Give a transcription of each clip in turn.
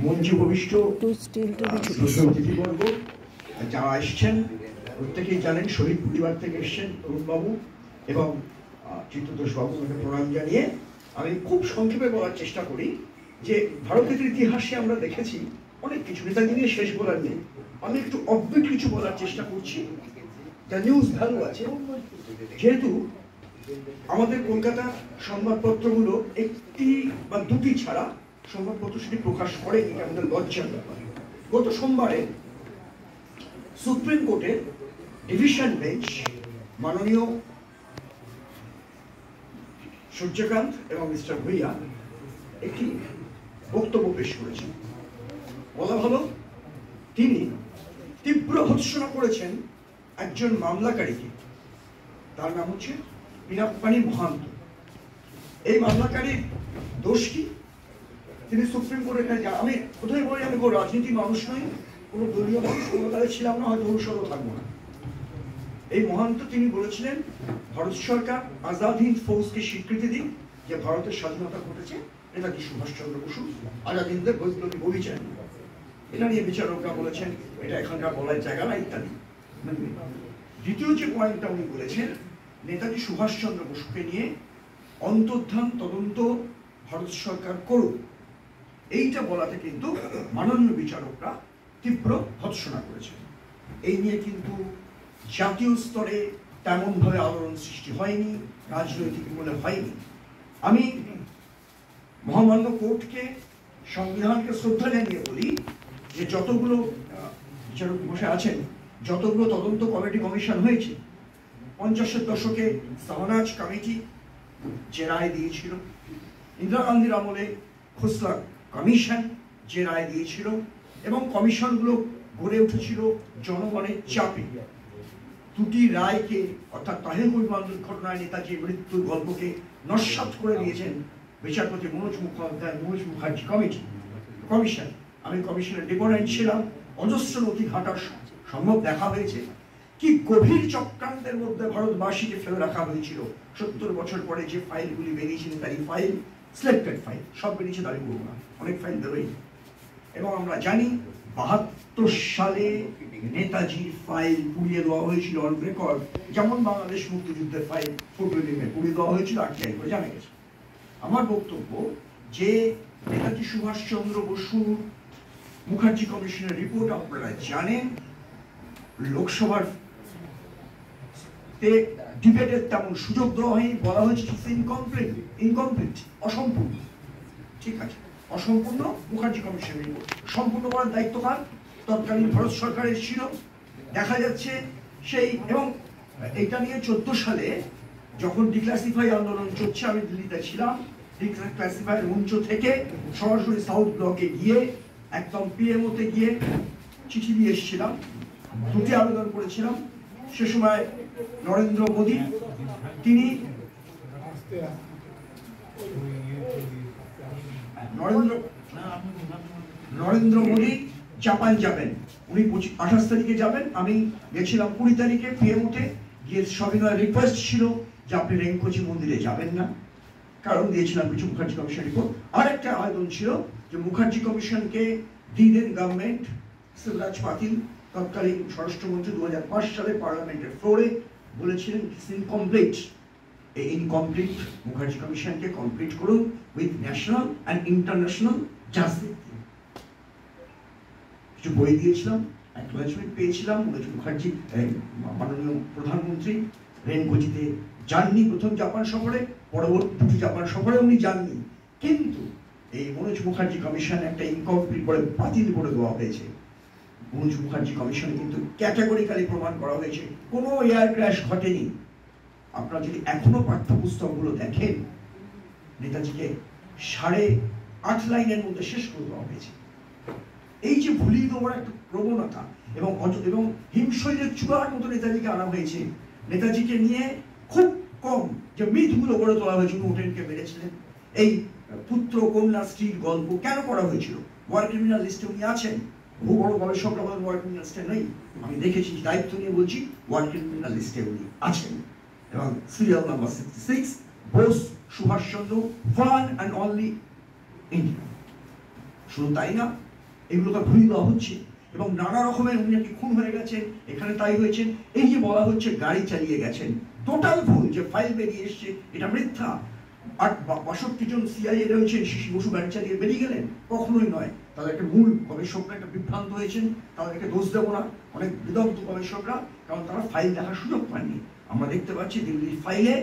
মঞ্চে ভবিষ্ঠ অতিথিবর্গ যারা এসছেন প্রত্যেকেই জানেন শহীদ পরিবার থেকে এসছেন তরুণবাবু এবং চিত্ততোষ বাবুকে প্রণাম জানিয়ে আমি খুব সংক্ষেপে বলার চেষ্টা করি যে ভারতের ইতিহাসে আমরা দেখেছি অনেক কিছু, নেতাজি নিয়ে শেষ বলার নেই, আমি একটু অববিট কিছু বলার চেষ্টা করছি যা নিউজ ভ্যালু আছে। যেহেতু আমাদের কলকাতা সংবাদপত্রগুলো একটি বা দুটি ছাড়া সংবাদপত্র সেটি প্রকাশ করে, এটা আমাদের লজ্জার ব্যাপার। গত সোমবারে সুপ্রিম কোর্টের ডিভিশন বেঞ্চ মাননীয় সূর্যকান্ত এবং মিস্টার ভুইয়া একটি বক্তব্য পেশ করেছেন। বলা হলো তিনি তীব্র ভর্ৎসনা করেছেন একজন মামলাকারীকে, তার নাম হচ্ছে পিনাপ্পানি মহান্ত। এই মামলাকারীর দোষ কি? তিনি সুপ্রিম কোর্টের কাছে, আমি কোথায় বলি আমি কোনো রাজনীতি মানুষ নই, কোনো দলীয় মানুষ কোনো কালে ছিলাম না, হয়তো ভবিষ্যতেও থাকবো না। এই মহান্ত তিনি বলেছিলেন ভারত সরকার আজাদ হিন্দ ফৌজকে স্বীকৃতি দিন যে ভারতের স্বাধীনতা ঘটেছে নেতাজি সুভাষচন্দ্র বসু আজাদ হিন্দের বৈপ্লবিক অভিযান। এটা নিয়ে বিচারকরা বলেছেন এটা এখানকার বলার জায়গা না ইত্যাদি। দ্বিতীয় যে পয়েন্টটা উনি বলেছেন, নেতাজি সুভাষচন্দ্র বসুকে নিয়ে অন্তর্ধান তদন্ত ভারত সরকার করুক, এইটা বলাতে কিন্তু মাননীয় বিচারকরা তীব্র ভর্ৎসনা করেছেন। এই নিয়ে কিন্তু জাতীয় স্তরে তেমন ভাবে আলোড়ন সৃষ্টি হয়নি, রাজনৈতিক বলে হয়নি। আমি মহামান্য কোর্টকে, সংবিধানকে শ্রদ্ধা জানিয়ে বলি যে যতগুলো বিচারক বসে আছেন, যতগুলো তদন্ত কমিটি কমিশন হয়েছে, 50-এর দশকে সাওনাজ কমিটি যে রায় দিয়েছিল, ইন্দিরা গান্ধীর আমলে খোসলা কমিশন যে রায় দিয়েছিল, এবং কমিশনগুলো গড়ে উঠেছিল জনগণের চাপে। দুটি রায়কে, অর্থাৎ তাহিরপুর বিমান দুর্ঘটনায় নেতাজির মৃত্যুর গল্পকে নস্যাৎ করে দিয়েছেন বিচারপতি মনোজ মুখার্জি কমিশন। আমি কমিশনের ডেপুটেন্ট ছিলাম, অজস্র নথি ঘাটার সম্ভব দেখা হয়েছে কি গভীর চক্রান্তের মধ্যে ভারতবাসীকে ফেলে রাখা হয়েছিল। 70 বছর পরে যে ফাইলগুলি বেরিয়েছিল, তারই ফাইল, সিলেক্টেড ফাইল, সব বেরিয়েছে, দাবি করবো না, অনেক ফাইল বেরোয়নি। এবং আমরা জানি 72 সালে নেতাজির ফাইল পুড়িয়ে দেওয়া হয়েছিল অন রেকর্ড, যেমন বাংলাদেশ মুক্তিযুদ্ধের ফাইল পুড়িয়ে দেওয়া হয়েছিল, আটকে করে জানা গেছে। আমার বক্তব্য যে নেতাজি সুভাষচন্দ্র বসুর মুখার্জি কমিশনের রিপোর্ট আপনারা জানেন, লোকসভার ডিবেটের তেমন সুযোগ দেওয়া হয়নি, বলা হয়েছে ইনকমপ্লিট, অসম্পূর্ণ। ঠিক আছে, অসম্পূর্ণ মুখার্জি কমিশনের রিপোর্ট। সম্পূর্ণ করার দায়িত্ব কার? তৎকালীন ভারত সরকারের ছিল। দেখা যাচ্ছে সেই, এবং এটা নিয়ে 14 সালে যখন ডিক্লাসিফাই আন্দোলন চলছে, আমি দিল্লিতে ছিলাম, ডিক্লাসিফাই মঞ্চ থেকে সরাসরি সাউথ ব্লকে গিয়ে একদম পিএমওতে গিয়ে চিঠি দিয়ে এসেছিলাম, দুটি আবেদন করেছিলাম। সে সময় নরেন্দ্র মোদী, তিনি নরেন্দ্র মোদী জাপান যাবেন, উনি 28 তারিখে যাবেন, আমি গেছিলাম 20 তারিখে পিএমওতে গিয়ে। সবিনয় রিকোয়েস্ট ছিল যে আপনি রেঙ্কোচি মন্দিরে যাবেন না, কারণ দিয়েছিলাম কিছু মুখার্জি কমিশন রিপোর্ট। আর একটা আবেদন ছিল যে মুখার্জি কমিশনকে দিয়ে দেন গভর্নমেন্ট। শিবরাজ পাতিল তৎকালীন স্বরাষ্ট্রমন্ত্রী 2005 সালে পার্লামেন্টের ফ্লোরে বলেছিলেন ইনকমপ্লিট। এই ইনকমপ্লিট মুখার্জি কমিশনকে কমপ্লিট করুন with national and international justice. কিছু বই দিয়েছিলাম, অ্যাকনোলেজমেন্ট পেয়েছিলাম। মুখার্জি মাননীয় প্রধানমন্ত্রী রেনকোচিতে যাননি প্রথম জাপান সফরে, পরবর্তী দুটি জাপান সফরে উনি যাননি, কিন্তু এই মনোজ মুখার্জি কমিশন একটা ইনকমপ্লিট করে বাতিল করে দেওয়া হয়েছে। মনোজ মুখার্জি কমিশনে কিন্তু ক্যাটাগরিক্যালি প্রমাণ করা হয়েছে কোনো এয়ার ক্র্যাশ ঘটেনি। আপনারা যদি এখনো পাঠ্যপুস্তকগুলো দেখেন, নেতাজিকে 8.5 লাইনের মধ্যে শেষ করে দেওয়া হয়েছে। এই যে ভুলিয়ে দেওয়ার একটা প্রবণতা এবং হিমশৈলের চূড়ার মতো নেতাজিকে আনা হয়েছে। নেতাজিকে নিয়ে খুব কম যে মিথগুলো গড়ে তোলা হয়েছে, উনি মেরেছিলেন, এই পুত্র কন্যা স্ত্রীর গল্প কেন করা হয়েছিল? ওয়ার ক্রিমিনাল লিস্টে উনি আছেন, বহু বড় গবেষকরা বলেন ওয়ার ক্রিমিনাল লিস্টে নেই, আমি দেখেছি, দায়িত্ব নিয়ে বলছি, ওয়ার ক্রিমিনাল লিস্টে উনি আছেন। এবং serial number 66, Bose Subhashchandra, one and only India. শুধু তাই না, এগুলোকে ভুলিয়ে দেওয়া হচ্ছে এবং নানা রকমের উনি নাকি খুন হয়ে গেছেন, এখানে তাই হয়েছেন, এই যে বলা হচ্ছে গাড়ি চালিয়ে গেছেন, টোটাল ভুল। যে ফাইল বেরিয়ে এসছে এটা মিথ্যা। ৬২ জন সিআইএ রয়েছেন, শিশি বসু গাড়ি চালিয়ে বেরিয়ে গেলেন, কখনোই নয়। তাদেরকে মূল গবেষকরা একটা বিভ্রান্ত হয়েছেন, তাদেরকে দোষ দেবো না, অনেক বিদগ্ধ গবেষকরা, কারণ তারা ফাইল দেখার সুযোগ পাননি। আমরা দেখতে পাচ্ছি দিল্লির ফাইলে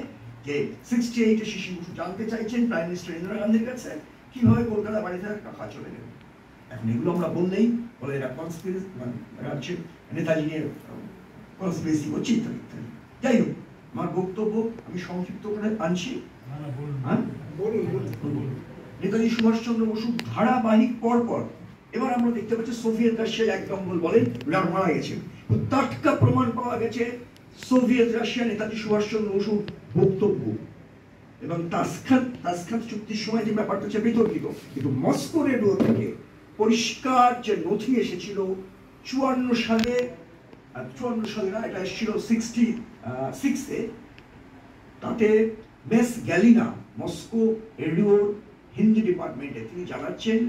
যে 68-এ শিশি বসু জানতে চাইছেন প্রাইম মিনিস্টার ইন্দিরা গান্ধীর কাছে কিভাবে কলকাতা বাড়িতে টাকা চলে গেল। এখন এগুলো আমরা বললেই বলে এরা কনস্পিরেসি, হচ্ছে নেতাজি নিয়ে কনস্পিরেসি করছে ইত্যাদি ইত্যাদি। যাই হোক, আমার বক্তব্য আমি সংক্ষিপ্ত করে আনছি। নেতাজি সুভাষচন্দ্র বসু ধারাবাহিক পরপর, এবার আমরা দেখতে পাচ্ছি সোভিয়েত রাশিয়ার এক দম্বল বলে মারা গেছেন। টাটকা প্রমাণ পাওয়া গেছে সোভিয়েত রাশিয়া নেতাজি সুভাষচন্দ্র বসুর বক্তব্য এবং তাসখাত চুক্তির সময় যে ব্যাপারটা হচ্ছে বিতর্কিত, কিন্তু মস্কো রেডিও থেকে পরিষ্কার যে নথি এসেছিল ৫৪ সালে না, এটা এসেছিল 66-এ, তাতে মেস গ্যালিনা মস্কো রেডিওর হিন্দি ডিপার্টমেন্টে তিনি জানাচ্ছেন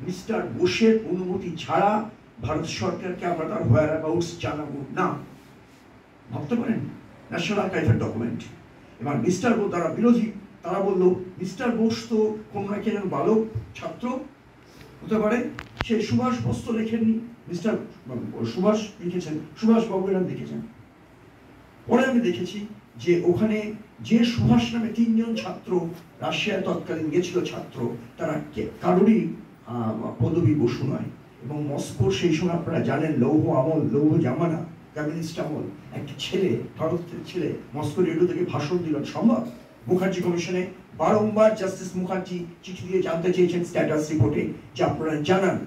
মিস্টার বোসের অনুমতি ছাড়া ভারত সরকারকে আমরা তার হোয়ার অ্যাবাউটস জানাবো না। ভাবতে পারেন, ন্যাশনাল আর্কাইভের ডকুমেন্ট। এবার মিস্টার বোস, তারা বিরোধী, তারা বলল মিস্টার বোস তো কোন না কেন বালক ছাত্র হতে পারে, সে সুভাষ বোস তো লেখেননি, মিস্টার সুভাষ লিখেছেন, সুভাষ বাবু এরা লিখেছেন। পরে আমি দেখেছি যে ওখানে যে সুভাষ নামে ৩ জন ছাত্র রাশিয়ায় তৎকালীন গেছিল ছাত্র, তারা কারোরই পদবী বসু নয়। এবং মস্কোর সেই সময় আপনারা জানেন লৌহ আমল, লৌহ জামানা, কমিউনিস্ট আমল, একটা ছেলে, ভারতের ছেলে মস্কো রেডিও থেকে ভাষণ দিল। সম্ভব? মুখার্জি কমিশনে বারংবার জাস্টিস মুখার্জি চিঠি দিয়ে জানতে চেয়েছেন স্ট্যাটাস রিপোর্টে যে আপনারা জানান,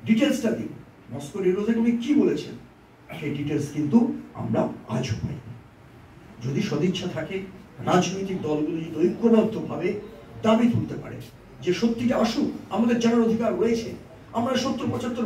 ডিটেলসটা দিন, মস্কো রেডিও থেকে উনি কি বলেছেন। সেই ডিটেলস কিন্তু আমরা আজও পাই। যদি সদিচ্ছা থাকে, রাজনৈতিক দলগুলো যদি ঐক্যবদ্ধভাবে দাবি তুলতে পারে যে সত্যিটা আসুক, আমাদের জানার অধিকার রয়েছে, আমরা ৭০-৭৫